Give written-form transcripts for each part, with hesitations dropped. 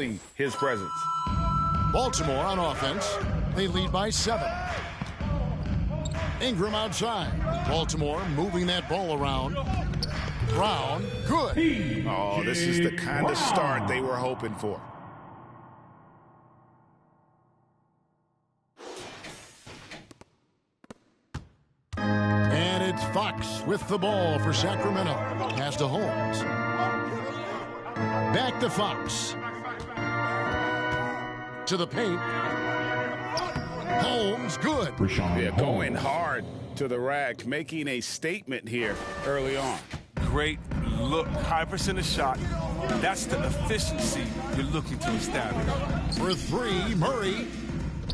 feeling his presence. Baltimore on offense. They lead by 7. Ingram outside. Baltimore moving that ball around. Brown, good. Oh, this is the kind of start they were hoping for. And it's Fox with the ball for Sacramento. Pass to Holmes. Back to Fox. To the paint. Holmes, good. Yeah, going hard to the rack, making a statement here early on. Great look, high percentage shot. That's the efficiency you're looking to establish. For 3, Murray.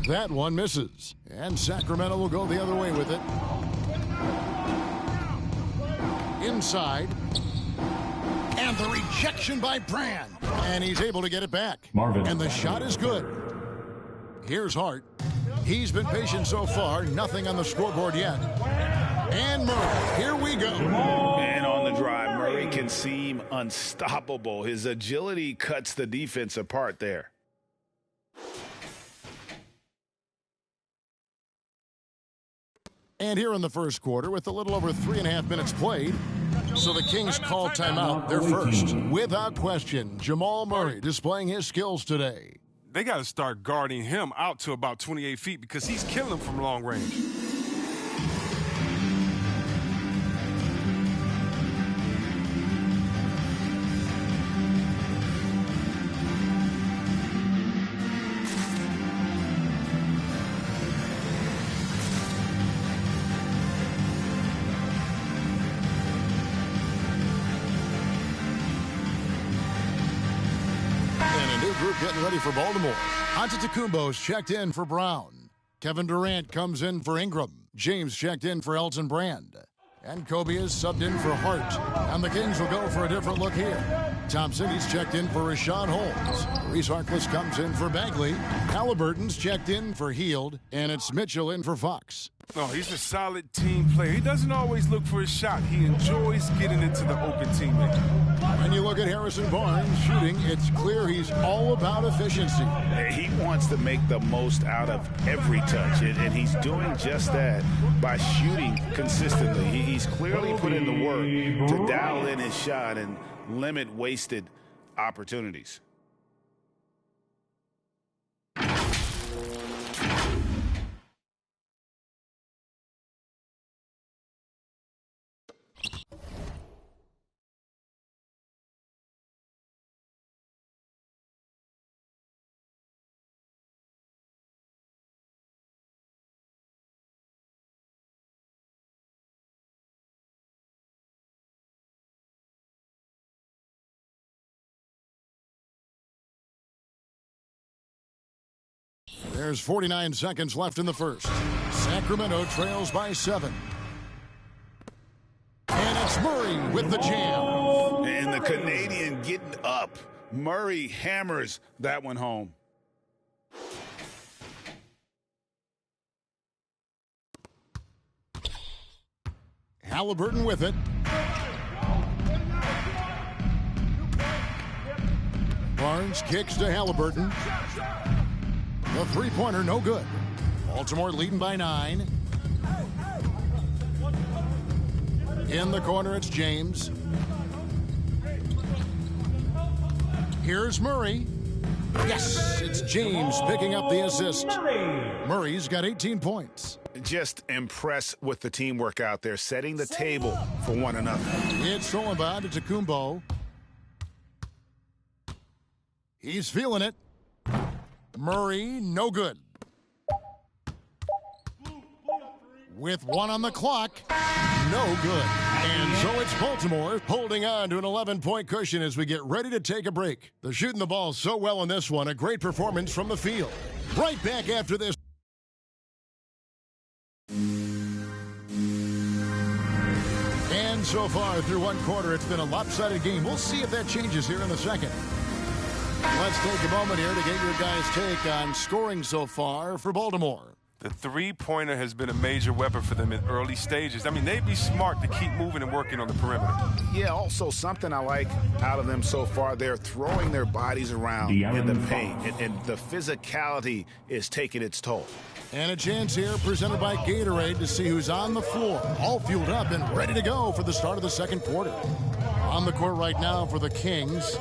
That one misses. And Sacramento will go the other way with it. Inside. And the rejection by Brand. And he's able to get it back. And the shot is good. Here's Hart. He's been patient so far. Nothing on the scoreboard yet. And Murray. Here we go. And on the drive, Murray can seem unstoppable. His agility cuts the defense apart there. And here in the first quarter, with a little over 3.5 minutes played, so the Kings call timeout. They're first. Without question, Jamal Murray displaying his skills today. They got to start guarding him out to about 28 feet because he's killing them from long range. Getting ready for Baltimore. Antetokounmpo's checked in for Brown. Kevin Durant comes in for Ingram. James checked in for Elton Brand. And Kobe is subbed in for Hart. And the Kings will go for a different look here. Thompson, he's checked in for Rashad Holmes. Reese Harkless comes in for Bagley. Halliburton's checked in for Hield. And it's Mitchell in for Fox. Oh, he's a solid team player. He doesn't always look for his shot. He enjoys getting into the open teammate. When you look at Harrison Barnes shooting, it's clear he's all about efficiency. He wants to make the most out of every touch, and he's doing just that by shooting consistently. He's clearly put in the work to dial in his shot and limit wasted opportunities. There's 49 seconds left in the first. Sacramento trails by 7. And it's Murray with the jam. And the Canadian getting up. Murray hammers that one home. Halliburton with it. Barnes kicks to Halliburton. The three-pointer, no good. Baltimore leading by 9. In the corner, it's James. Here's Murray. Yes, it's James picking up the assist. Murray's got 18 points. Just impressed with the teamwork out there, setting the table for one another. It's Solomon to Tacumbo. He's feeling it. Murray, no good. With 1 on the clock, no good. And so it's Baltimore holding on to an 11-point cushion as we get ready to take a break. They're shooting the ball so well in this one. A great performance from the field. Right back after this. And so far through one quarter, it's been a lopsided game. We'll see if that changes here in the second. Let's take a moment here to get your guys' take on scoring so far for Baltimore. The three-pointer has been a major weapon for them in early stages. I mean, they'd be smart to keep moving and working on the perimeter. Yeah, also something I like out of them so far, they're throwing their bodies around in the paint, and the physicality is taking its toll. And a chance here presented by Gatorade to see who's on the floor, all fueled up and ready to go for the start of the second quarter. On the court right now for the Kings.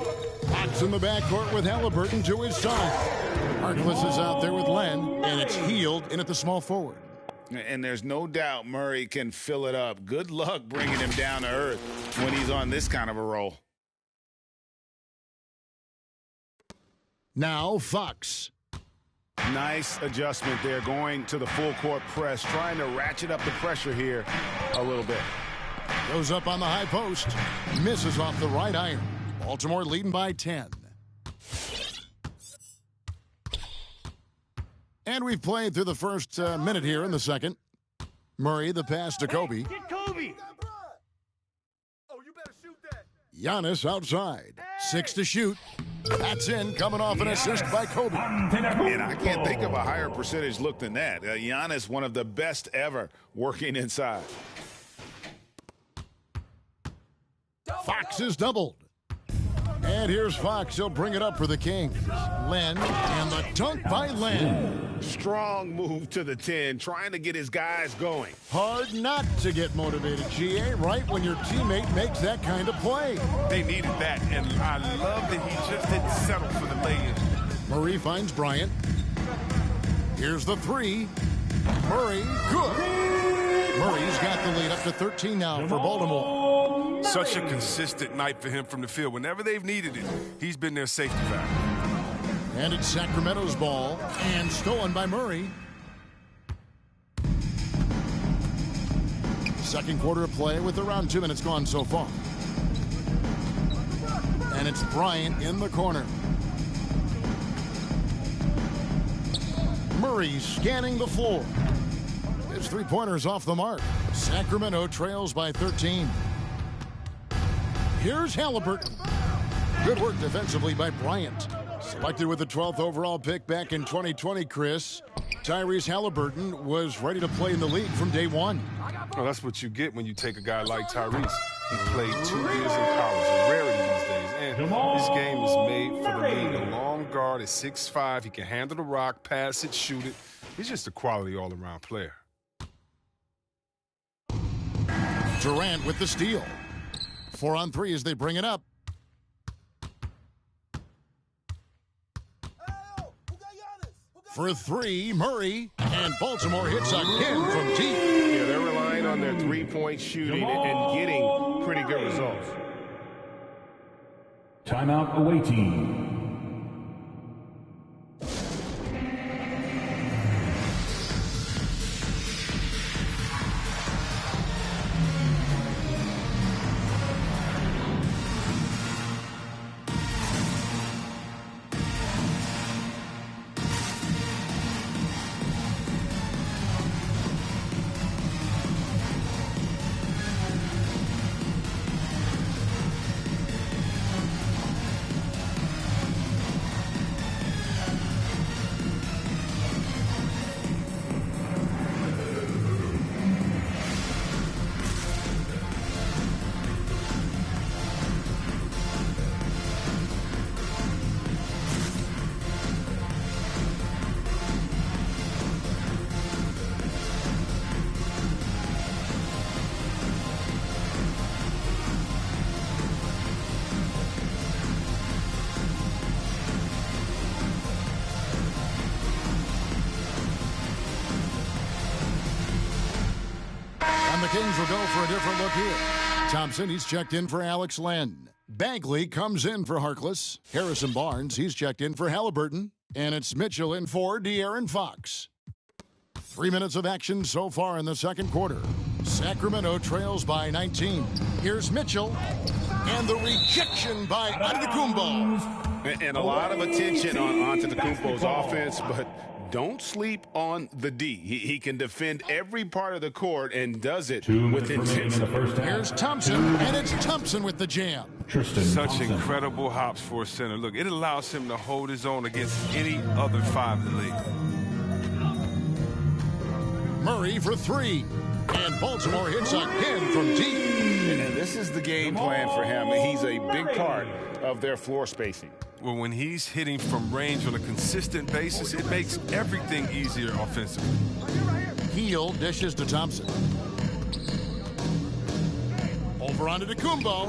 Fox in the backcourt with Halliburton to his side. Harkless is out there with Len, and it's Healed in at the small forward. And there's no doubt Murray can fill it up. Good luck bringing him down to earth when he's on this kind of a roll. Now Fox. Nice adjustment there, going to the full court press, trying to ratchet up the pressure here a little bit. Goes up on the high post, misses off the right iron. Baltimore leading by 10. And we've played through the first minute here in the second. Murray, the pass to Kobe. Get Kobe! Oh, you better shoot that. Giannis outside. 6 to shoot. That's in, coming off an assist by Kobe. And I can't think of a higher percentage look than that. Giannis, one of the best ever working inside. Fox is doubled. And here's Fox. He'll bring it up for the Kings. Len, and the dunk by Len. Strong move to the 10, trying to get his guys going. Hard not to get motivated, GA, right when your teammate makes that kind of play. They needed that, and I love that he just didn't settle for the lay-in. Murray finds Bryant. Here's the 3. Murray, good. Murray's got the lead up to 13 now for Baltimore. Such a consistent night for him from the field. Whenever they've needed it, he's been their safety valve. And it's Sacramento's ball, and stolen by Murray. Second quarter of play with around 2 minutes gone so far. And it's Bryant in the corner. Murray scanning the floor. His three-pointer's off the mark. Sacramento trails by 13. Here's Halliburton. Good work defensively by Bryant. Selected with the 12th overall pick back in 2020, Chris, Tyrese Halliburton was ready to play in the league from day one. Well, that's what you get when you take a guy like Tyrese. He played 2 years in college, a rarity these days. And his game is made for the league. A long guard at 6'5". He can handle the rock, pass it, shoot it. He's just a quality all-around player. Durant with the steal. 4 on 3 as they bring it up. For 3, Murray, and Baltimore hits again from deep. Yeah, they're relying on their three-point shooting and getting pretty good results. Timeout awaiting. And the Kings will go for a different look here. Thompson, he's checked in for Alex Len. Bagley comes in for Harkless. Harrison Barnes, he's checked in for Halliburton. And it's Mitchell in for De'Aaron Fox. 3 minutes of action so far in the second quarter. Sacramento trails by 19. Here's Mitchell. And the rejection by Antetokounmpo. And a lot of attention on Antetokounmpo's offense, but don't sleep on the D. He can defend every part of the court and does it with intensity. Here's Thompson, and it's Thompson with the jam. Such incredible hops for a center. Look, it allows him to hold his own against any other 5 in the league. Murray for three. And Baltimore hits again from deep. And this is the game plan for him. He's a big part of their floor spacing. Well, when he's hitting from range on a consistent basis, it makes everything easier offensively. Heel dishes to Thompson. Over onto Kumbo.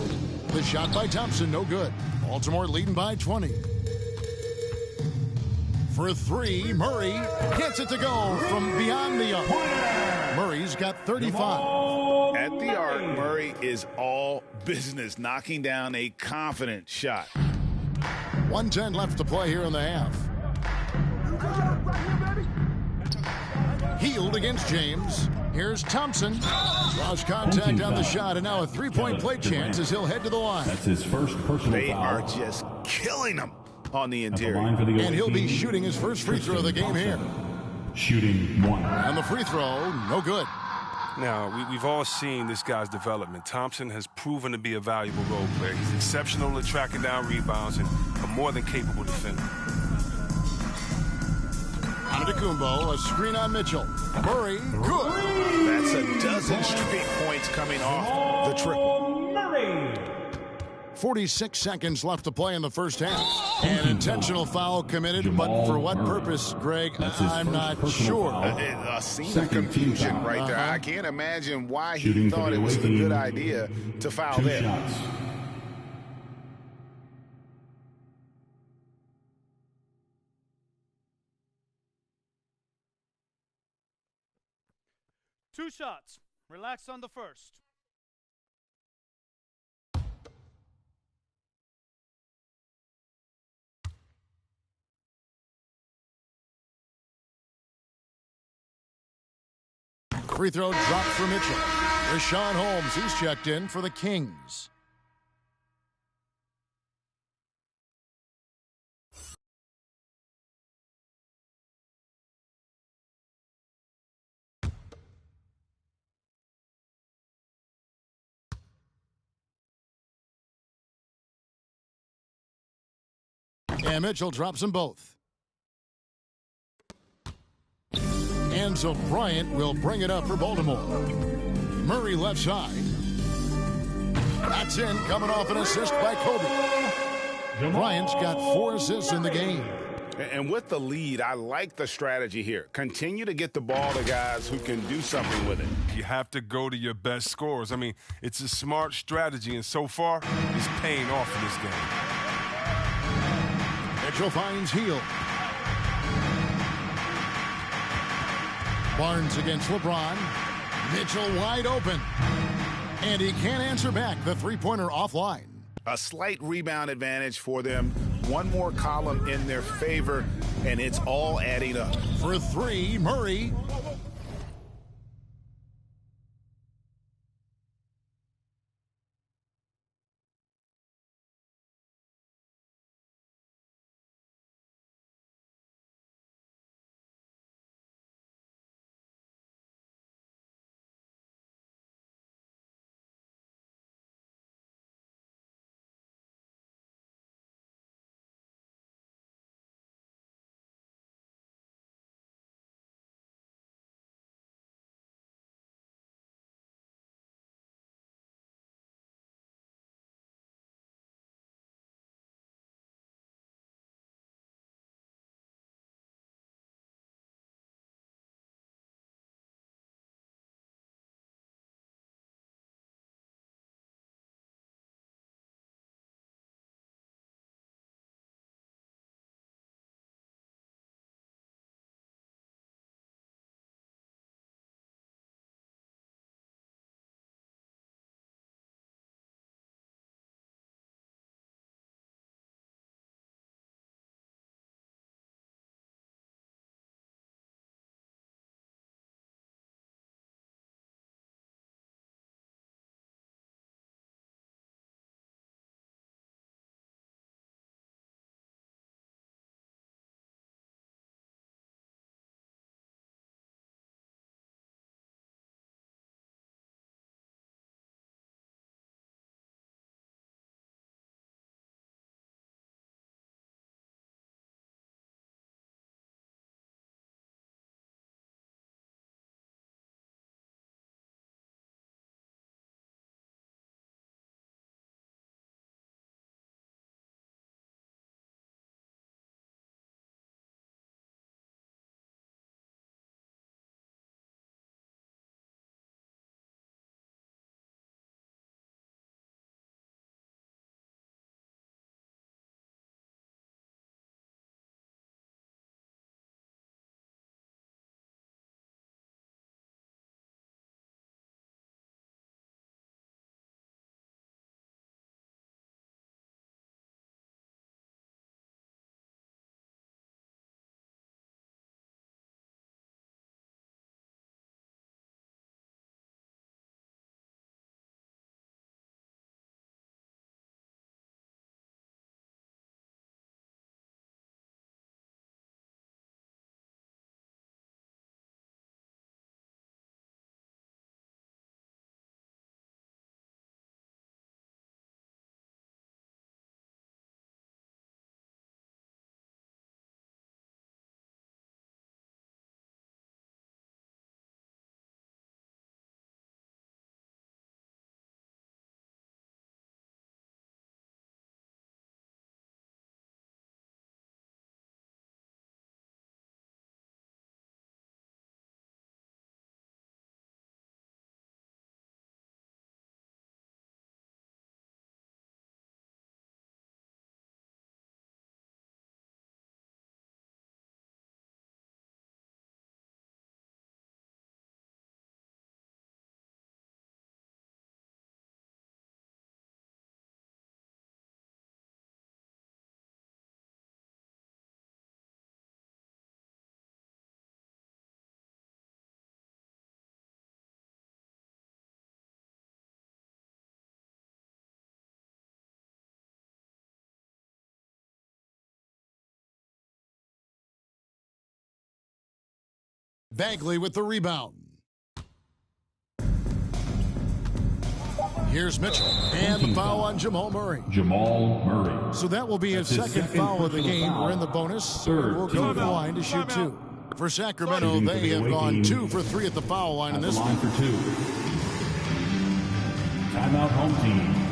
The shot by Thompson, no good. Baltimore leading by 20. For three, Murray gets it to go from beyond the arc. Murray's got 35. At the arc, Murray is all business, knocking down a confident shot. 1:10 left to play here in the half. Healed against James. Here's Thompson. Draws contact on the shot, and now a three-point play chance as he'll head to the line. That's his first personal They foul. are just killing him on the interior. And he'll be shooting his first free throw of the game here. Shooting one. And the free throw, no good. Now, we've all seen this guy's development. Thompson has proven to be a valuable role player. He's exceptional at tracking down rebounds and a more than capable defender. Kumbo, a screen on Mitchell. Murray, good. That's a dozen straight points coming off the triple. 46 seconds left to play in the first half. An intentional foul committed, but for what purpose, Greg, I'm not sure. A scene of confusion right there. I can't imagine why he thought it was a good idea to foul there. Shots. Two shots. Relax on the first. Free throw dropped for Mitchell. Rashawn Holmes, he's checked in for the Kings. And Mitchell drops them both. And so Bryant will bring it up for Baltimore. Murray left side. That's in, coming off an assist by Kobe. Bryant's got 4 assists in the game. And with the lead, I like the strategy here. Continue to get the ball to guys who can do something with it. You have to go to your best scorers. I mean, it's a smart strategy, and so far, it's paying off in this game. Mitchell finds Heel. Barnes against LeBron. Mitchell wide open. And he can't answer back. The three-pointer offline. A slight rebound advantage for them. One more column in their favor, and it's all adding up. For three, Murray. Bagley with the rebound. Here's Mitchell. And the foul on Jamal Murray. Jamal Murray. So that will be his second foul of the game. We're in the bonus. So we'll go to the line to shoot 2. For Sacramento, they have gone 2 for 3 at the foul line in this line for 2. Timeout home team.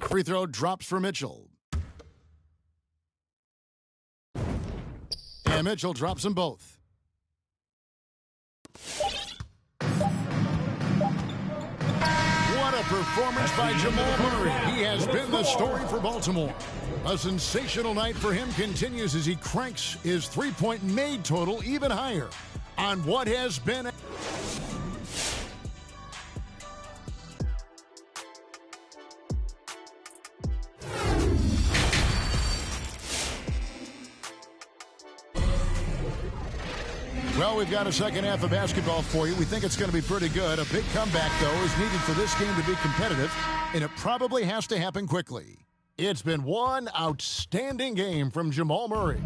Free throw drops for Mitchell. And Mitchell drops them both. What a performance by Jamal Murray. He has been the story for Baltimore. A sensational night for him continues as he cranks his three-point made total even higher on what has been... Well, we've got a second half of basketball for you. We think it's going to be pretty good. A big comeback, though, is needed for this game to be competitive, and it probably has to happen quickly. It's been one outstanding game from Jamal Murray.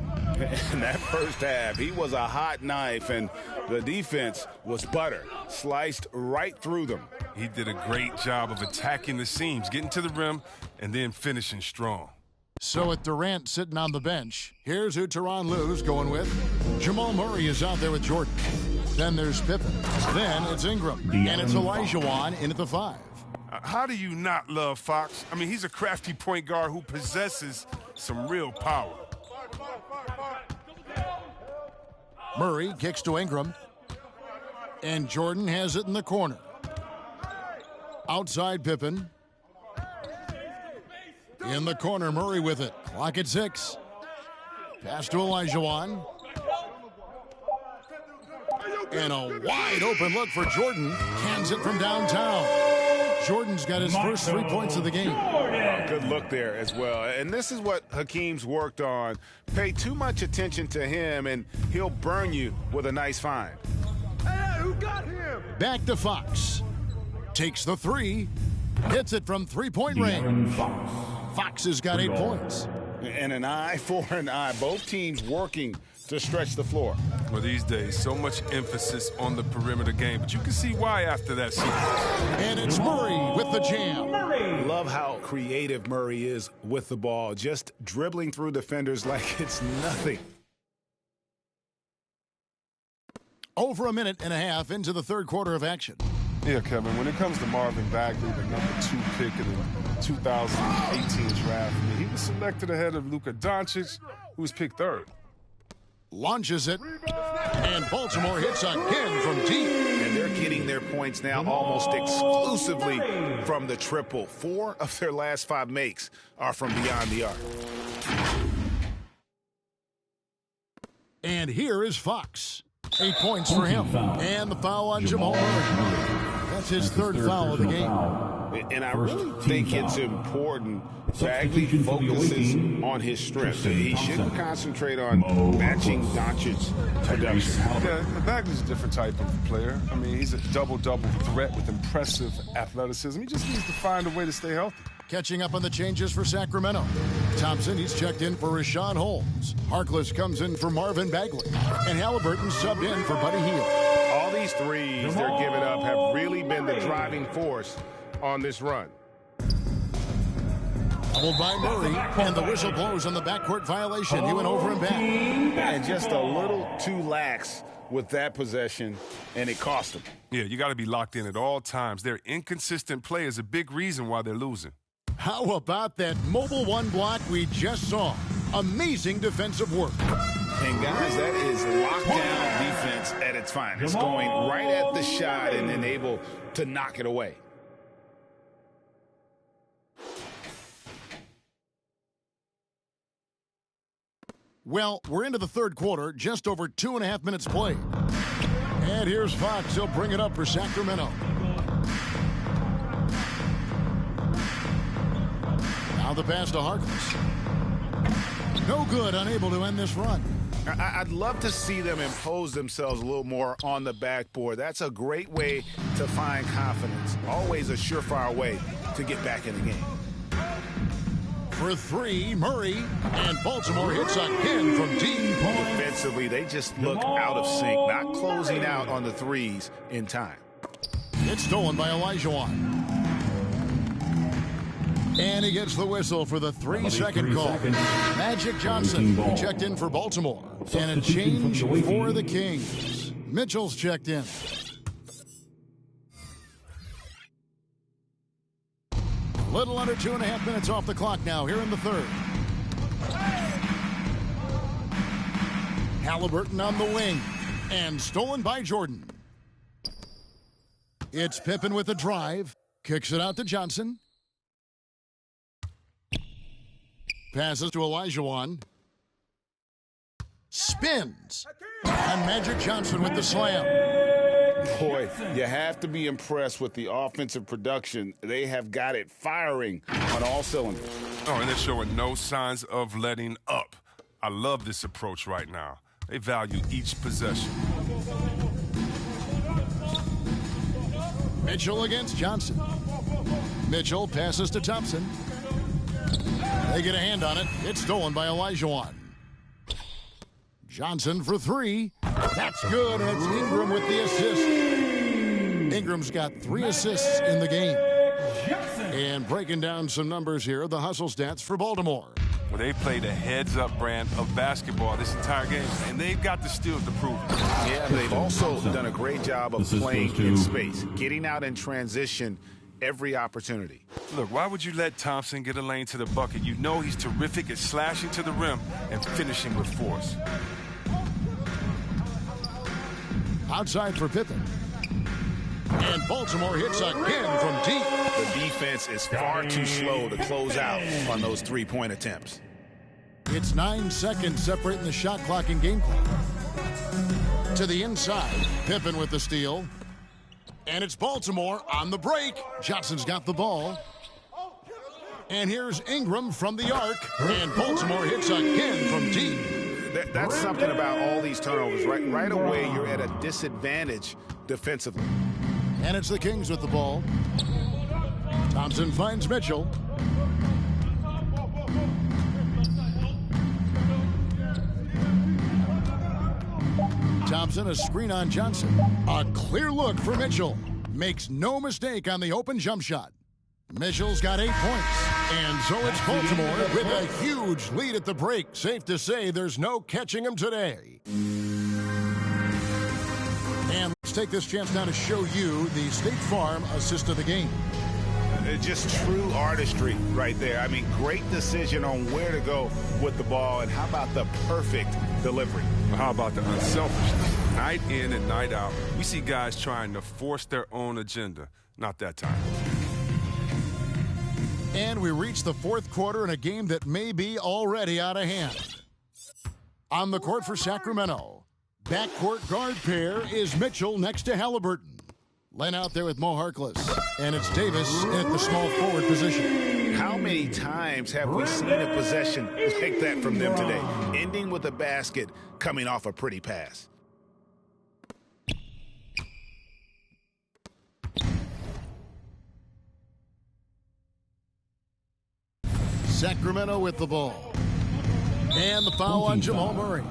In that first half, he was a hot knife, and the defense was butter, sliced right through them. He did a great job of attacking the seams, getting to the rim, and then finishing strong. So with Durant sitting on the bench, here's who Tyronn Lue's going with. Jamal Murray is out there with Jordan. Then there's Pippen. Then it's Ingram. And it's Olajuwon in at the 5. How do you not love Fox? I mean, he's a crafty point guard who possesses some real power. Murray kicks to Ingram. And Jordan has it in the corner. Outside Pippen. In the corner, Murray with it. Clock at 6. Pass to Olajuwon. And a wide open look for Jordan. Cans it from downtown. Jordan's got his first 3 points of the game. Good look there as well. And this is what Hakeem's worked on. Pay too much attention to him, and he'll burn you with a nice find. Hey, who got him? Back to Fox. Takes the 3. Hits it from three-point range. Fox has got 8 points. And an eye for an eye. Both teams working to stretch the floor. Well, these days, so much emphasis on the perimeter game, but you can see why after that sequence. And it's Murray with the jam. Love how creative Murray is with the ball, just dribbling through defenders like it's nothing. Over a minute and a half into the third quarter of action. Yeah, Kevin, when it comes to Marvin Bagley, the number 2 pick in the 2018 draft, he was selected ahead of Luka Doncic, who was picked 3rd. Launches it, and Baltimore hits again from deep. And they're getting their points now almost exclusively from the triple. 4 of their last 5 makes are from beyond the arc. And here is Fox. 8 points for him. And the foul on Jamal Murray. That's his 3rd foul of the game. And I really think it's important Bagley focuses on his strength. He shouldn't concentrate on matching Doncic's production. Yeah, Bagley's a different type of player. I mean, he's a double-double threat with impressive athleticism. He just needs to find a way to stay healthy. Catching up on the changes for Sacramento. Thompson, he's checked in for Rashawn Holmes. Harkless comes in for Marvin Bagley. And Halliburton subbed in for Buddy Hield. All these threes they're giving up have really been the driving force on this run. Doubled by Murray, and the whistle blows on the backcourt violation. He went over and back. And just a little too lax with that possession, and it cost them. Yeah, you got to be locked in at all times. Their inconsistent play is a big reason why they're losing. How about that mobile 1 block we just saw? Amazing defensive work. And guys, that is lockdown defense at its finest. Going right at the shot and then able to knock it away. Well, we're into the third quarter, just over 2.5 minutes played. And here's Fox. He'll bring it up for Sacramento. Now the pass to Harkless. No good, unable to end this run. I'd love to see them impose themselves a little more on the backboard. That's a great way to find confidence. Always a surefire way to get back in the game. For 3, Murray, and Baltimore hits again from deep. Defensively, they just look out of sync, not closing out on the threes in time. It's stolen by Olajuwon. And he gets the whistle for the 3-second call. Magic Johnson checked in for Baltimore. And a change for the Kings. Mitchell's checked in. Little under 2.5 minutes off the clock now here in the third. Halliburton on the wing. And stolen by Jordan. It's Pippen with a drive. Kicks it out to Johnson. Passes to Olajuwon. Spins. And Magic Johnson with the slam. Boy, you have to be impressed with the offensive production. They have got it firing on all cylinders. Oh, and they're showing no signs of letting up. I love this approach right now. They value each possession. Mitchell against Johnson. Mitchell passes to Thompson. They get a hand on it. It's stolen by Olajuwon. Johnson for three. That's good, and it's Ingram with the assist. Ingram's got 3 assists in the game. And breaking down some numbers here, the hustle stats for Baltimore. Well, they played a heads-up brand of basketball this entire game, and they've got the steals to prove it. Yeah, they've also done a great job of playing in space, getting out in transition every opportunity. Look, why would you let Thompson get a lane to the bucket? You know he's terrific at slashing to the rim and finishing with force. Outside for Pippen. And Baltimore hits again from deep. The defense is far too slow to close out on those three-point attempts. It's 9 seconds separating the shot clock and game clock. To the inside, Pippen with the steal. And it's Baltimore on the break. Johnson's got the ball. And here's Ingram from the arc. And Baltimore hits again from deep. That's something about all these turnovers. Right away, you're at a disadvantage defensively. And it's the Kings with the ball. Thompson finds Mitchell. Thompson, a screen on Johnson. A clear look for Mitchell. Makes no mistake on the open jump shot. Mitchell's got 8 points. And so it's Baltimore with a huge lead at the break. Safe to say there's no catching him today. And let's take this chance now to show you the State Farm assist of the game. Just true artistry right there. I mean, great decision on where to go with the ball. And how about the perfect delivery? How about the unselfishness? Night in and night out, we see guys trying to force their own agenda. Not that time. And we reach the fourth quarter in a game that may be already out of hand. On the court for Sacramento, backcourt guard pair is Mitchell next to Halliburton. Len out there with Mo Harkless, and it's Davis at the small forward position. How many times have we seen a possession like that from them today, ending with a basket coming off a pretty pass? Sacramento with the ball. And the foul on Jamal Murray.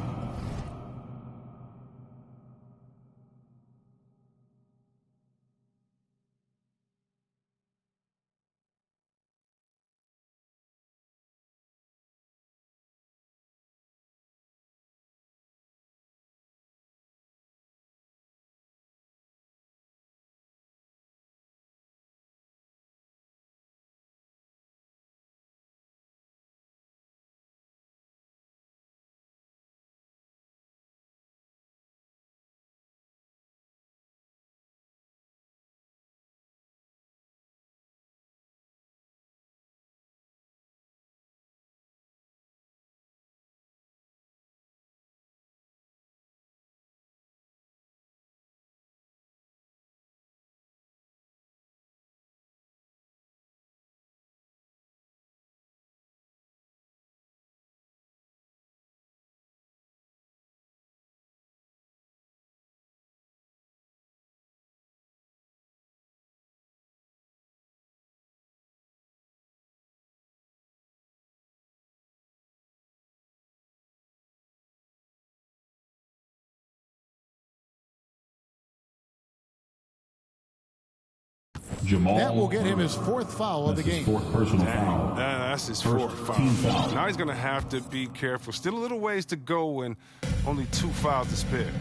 Jamal That will get him his fourth foul of the game. Fourth personal foul. That's his fourth foul. Now he's going to have to be careful. Still a little ways to go and only 2 fouls to spare.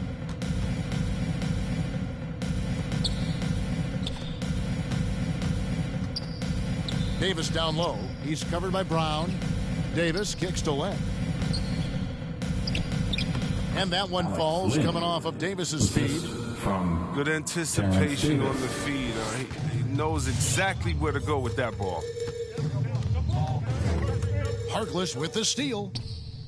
Davis down low. He's covered by Brown. Davis kicks to left. And that one falls, coming off of Davis's feed. Good anticipation on the feed. He knows exactly where to go with that ball. Harkless with the steal.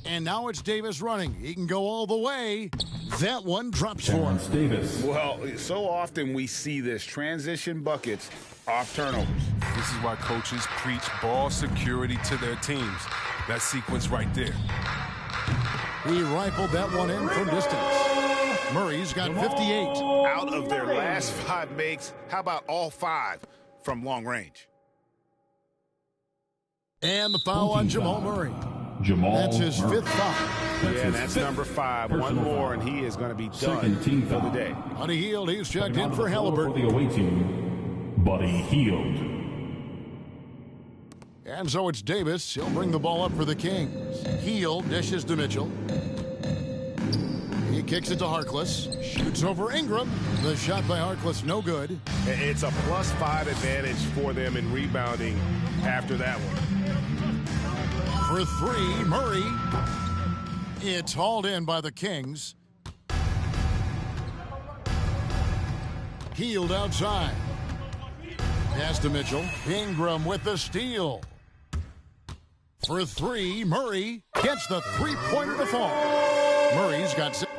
And now it's Davis running. He can go all the way. That one drops for him. Davis. Well, so often we see this. Transition buckets off turnovers. This is why coaches preach ball security to their teams. That sequence right there. He rifled that one in from distance. Murray's got 58. Out of their last 5 makes, how about all 5 from long range? And the foul on Jamal Murray. That's his 5th foul. Yeah, that's number 5. One more, and he is going to be done for the day. On a Hield, he's checked in for Halliburton. For the away team, Buddy Hield. And so it's Davis. He'll bring the ball up for the Kings. Hield dishes to Mitchell. He kicks it to Harkless. Shoots over Ingram. The shot by Harkless, no good. It's a +5 advantage for them in rebounding after that one. For 3, Murray. It's hauled in by the Kings. Hield outside. Pass to Mitchell. Ingram with the steal. For 3, Murray gets the three-pointer to fall. Murray's got 6.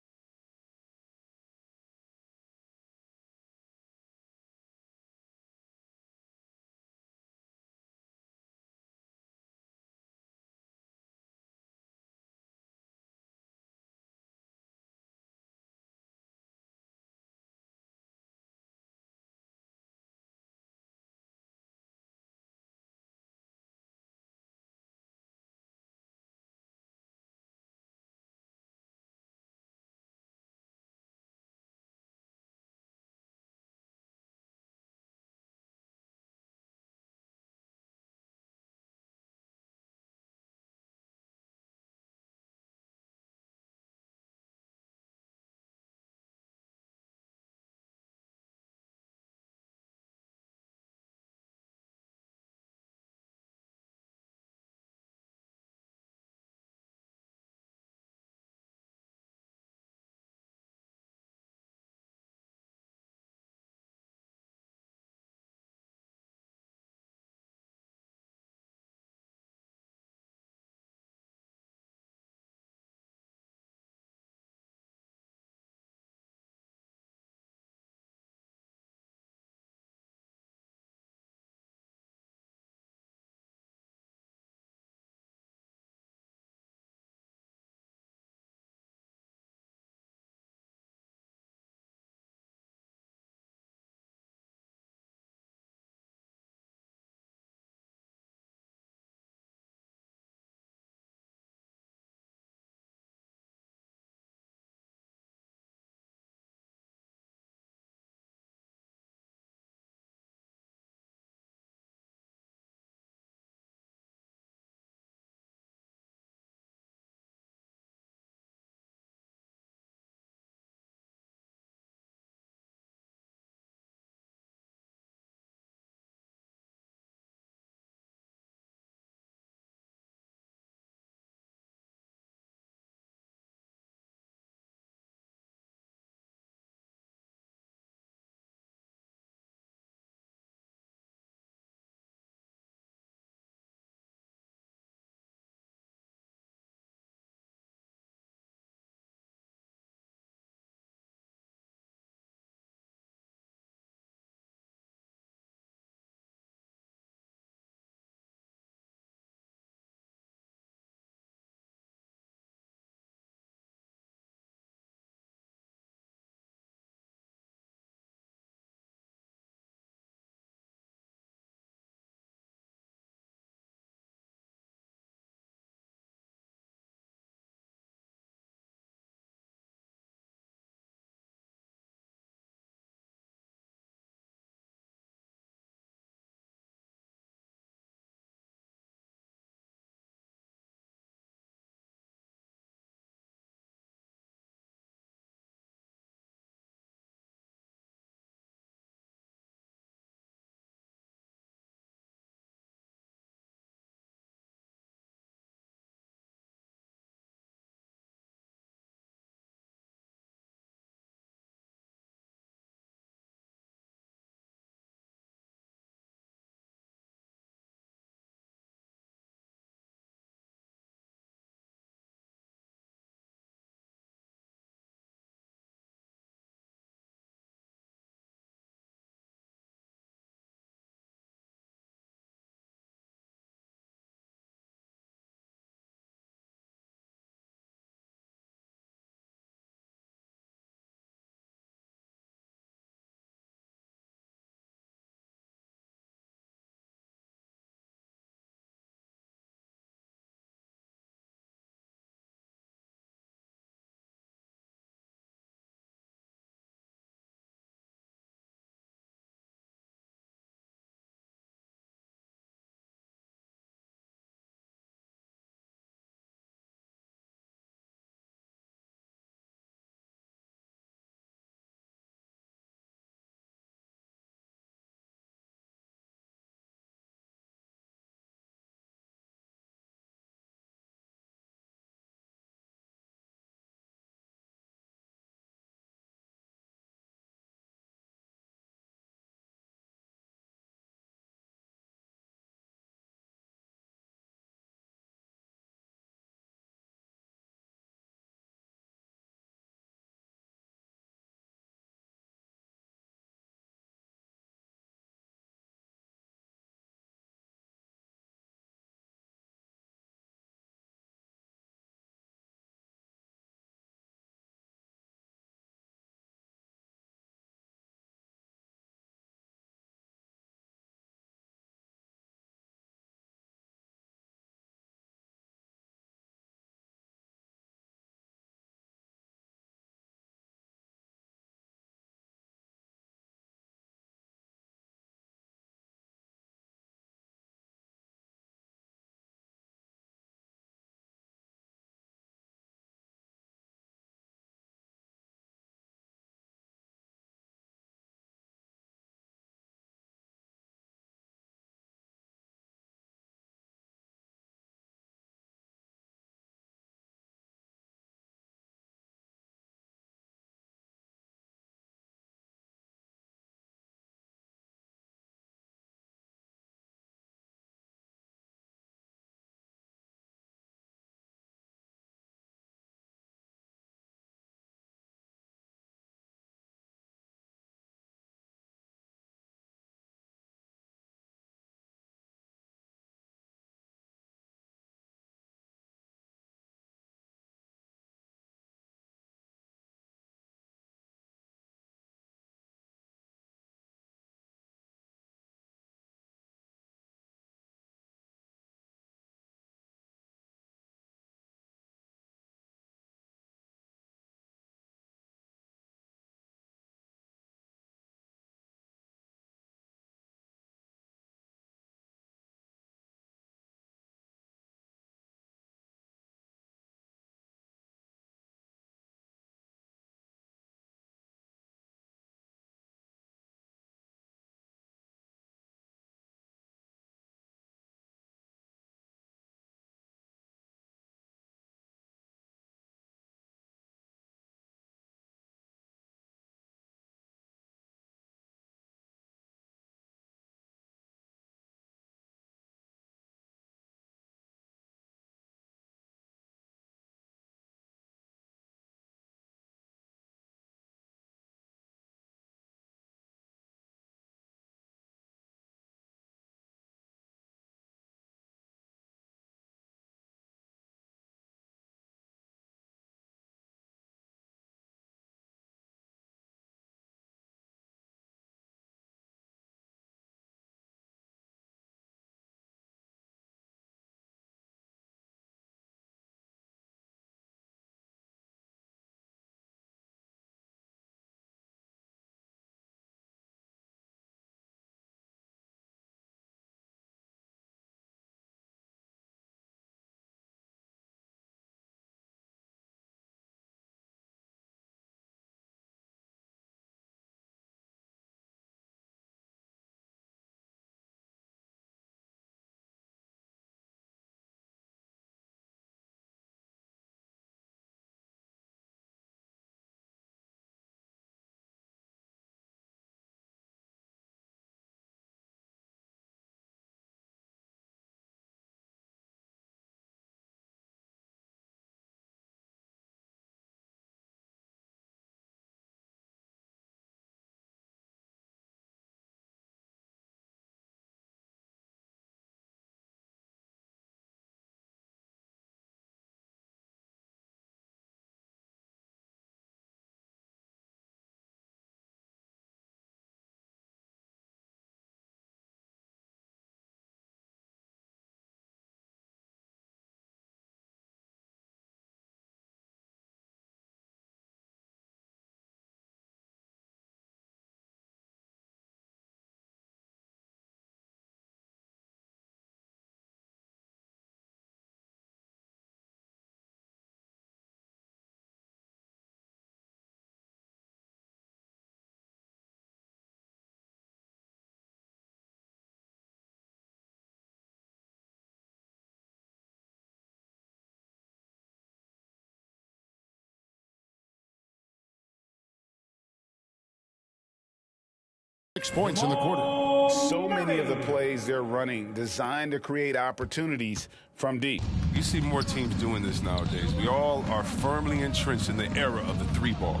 6 points in the quarter. So many of the plays they're running designed to create opportunities from deep. You see more teams doing this nowadays. We all are firmly entrenched in the era of the 3-ball.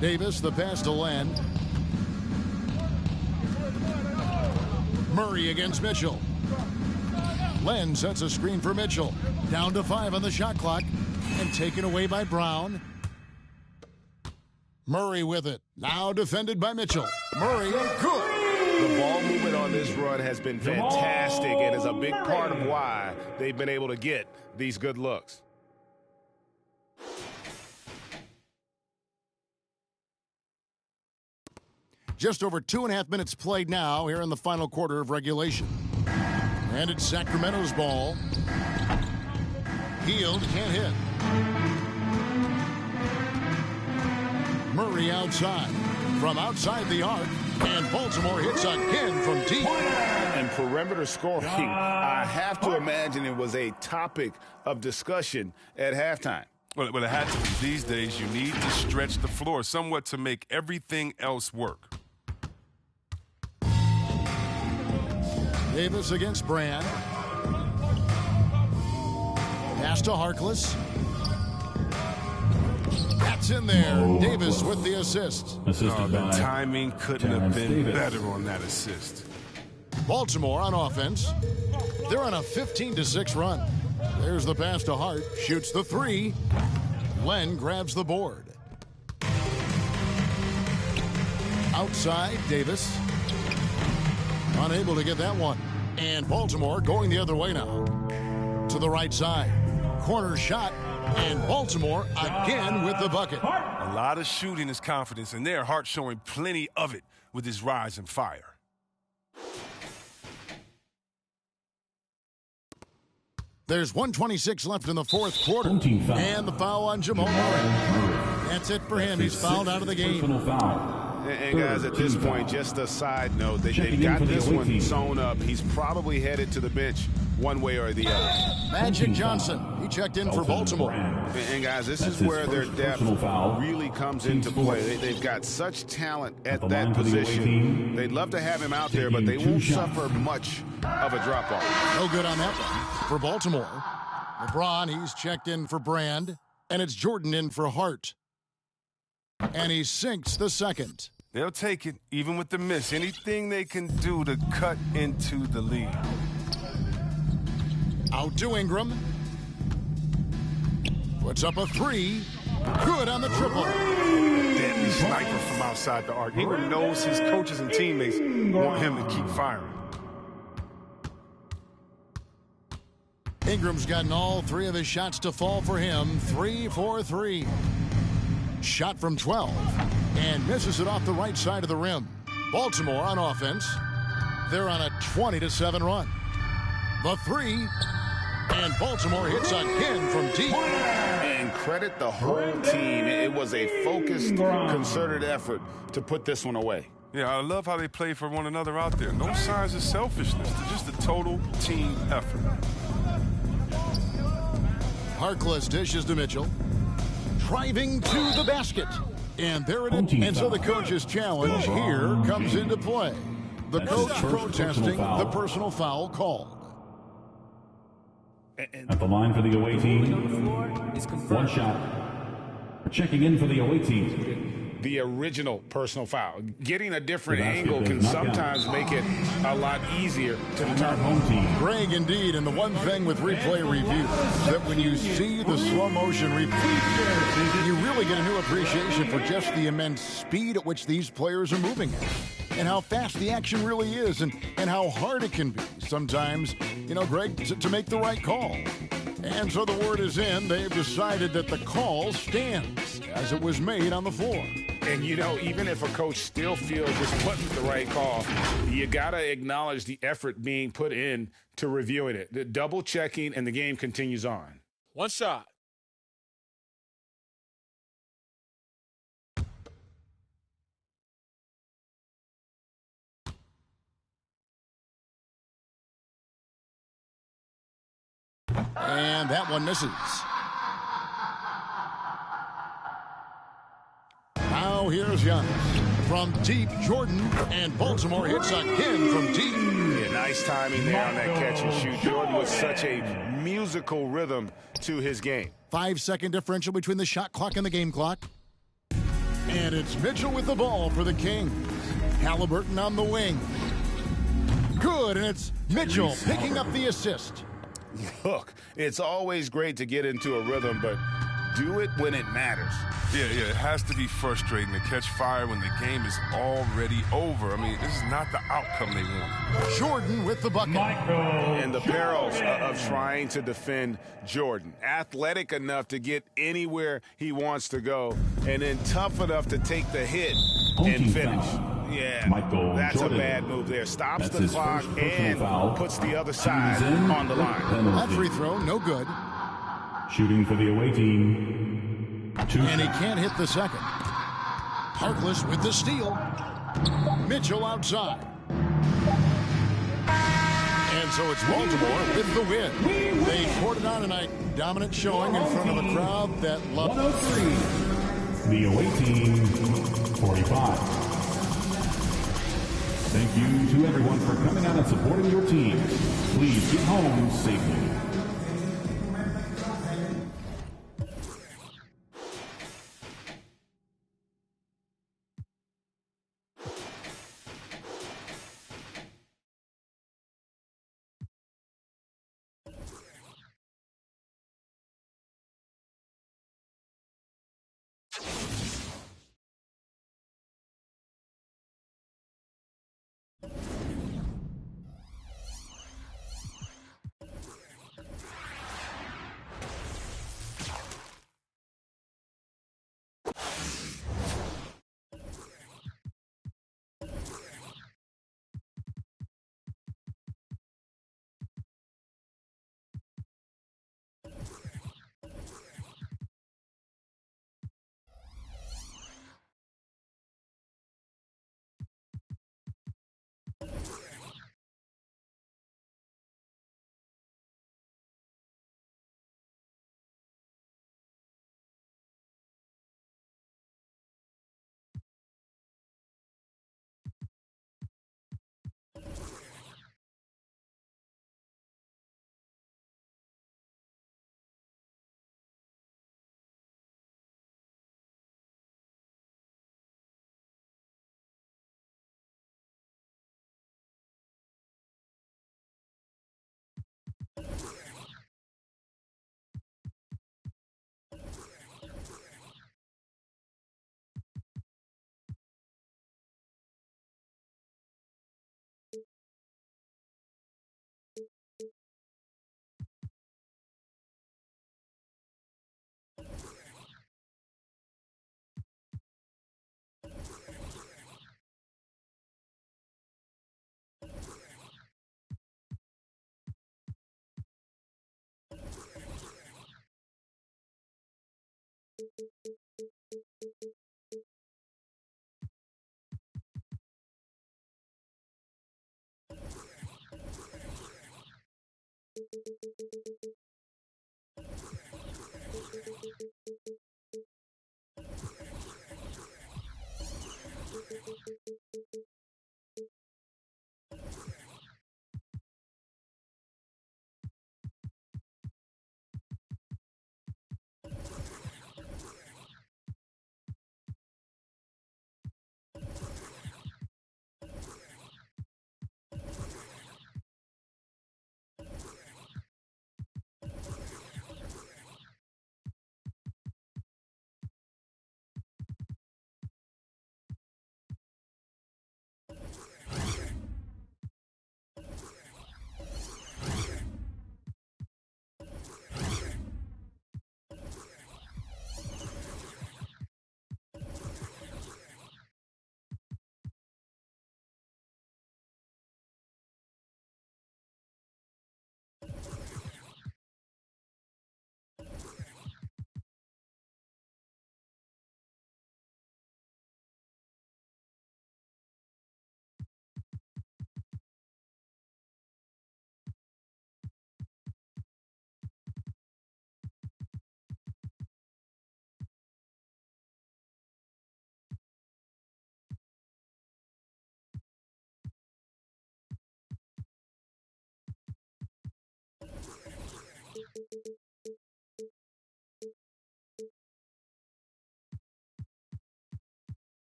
Davis, the pass to Len. Murray against Mitchell. Len sets a screen for Mitchell. Down to 5 on the shot clock. And taken away by Brown. Murray with it. Now defended by Mitchell. Murray, good. The ball movement on this run has been fantastic and is a big part of why they've been able to get these good looks. Just over 2.5 minutes played now here in the final quarter of regulation. And it's Sacramento's ball. Hield can't hit. Murray outside. From outside the arc. And Baltimore hits again from deep. And perimeter scoring, I have to imagine it was a topic of discussion at halftime. Well, it had to be. These days, you need to stretch the floor somewhat to make everything else work. Davis against Brand. Pass to Harkless. That's in there. Davis with the assist. The timing couldn't have been better on that assist. Baltimore on offense. They're on a 15-6 run. There's the pass to Hart. Shoots the 3. Len grabs the board. Outside, Davis. Unable to get that one. And Baltimore going the other way now. To the right side. Corner shot. And Baltimore again with the bucket. A lot of shooting is confidence, and there, Hart showing plenty of it with his rise and fire. There's 1:26 left in the fourth quarter. And the foul on Jamal Murray. That's it for him. He's fouled out of the game. And guys, at this point, just a side note, they've got this one sewn up. He's probably headed to the bench one way or the other. Magic Johnson, he checked in for Baltimore. And guys, this is where their depth really comes into play. They've got such talent at that position. They'd love to have him out there, but they won't suffer much of a drop-off. No good on that one for Baltimore. LeBron, he's checked in for Brand. And it's Jordan in for Hart. And he sinks the second. They'll take it, even with the miss. Anything they can do to cut into the lead. Out to Ingram. Puts up a 3. Good on the triple. Deadly sniper from outside the arc. Ingram knows his coaches and teammates want him to keep firing. Ingram's gotten all 3 of his shots to fall for him. 3 for 3. Shot from 12. And misses it off the right side of the rim. Baltimore on offense. They're on a 20-7 run. The 3. And Baltimore hits again from deep. And credit the whole team. It was a focused, concerted effort to put this one away. Yeah, I love how they play for one another out there. No signs of selfishness. It's just a total team effort. Harkless dishes to Mitchell. Driving to the basket. And there it is. And so the coach's challenge here comes into play. The coach protesting the personal foul called. At the line for the away team, 1 shot. Checking in for the away team. The original personal foul. Getting a different angle can sometimes make it a lot easier to determine. Greg, indeed, and the one thing with replay review is that when you see the slow motion replay, you really get a new appreciation for just the immense speed at which these players are moving at, and how fast the action really is, and how hard it can be sometimes, Greg, to make the right call. And so the word is in. They've decided that the call stands as it was made on the floor. And, even if a coach still feels this wasn't the right call, you got to acknowledge the effort being put in to reviewing it. The double checking, and the game continues on. 1 shot. And that one misses. Now Now here's Giannis. From deep, Jordan, and Baltimore hits again from deep. Yeah, nice timing there on that catch and shoot. Jordan with such a musical rhythm to his game. 5-second differential between the shot clock and the game clock. And it's Mitchell with the ball for the Kings. Halliburton on the wing. Good, and it's Mitchell picking up the assist. Look, it's always great to get into a rhythm, but do it when it matters. Yeah, it has to be frustrating to catch fire when the game is already over. I mean, this is not the outcome they want. Jordan with the bucket. And the perils of trying to defend Jordan. Athletic enough to get anywhere he wants to go, and then tough enough to take the hit and finish. Yeah, that's a bad move there. Stops the clock and puts the other side on the line. That free throw, no good. Shooting for the away team. And he can't hit the second. Harkless with the steal. Mitchell outside. And so it's Baltimore with the win. They poured it on tonight. Dominant showing in front of a crowd that loved it. 103. The away team, 45. Thank you to everyone for coming out and supporting your team. Please get home safely.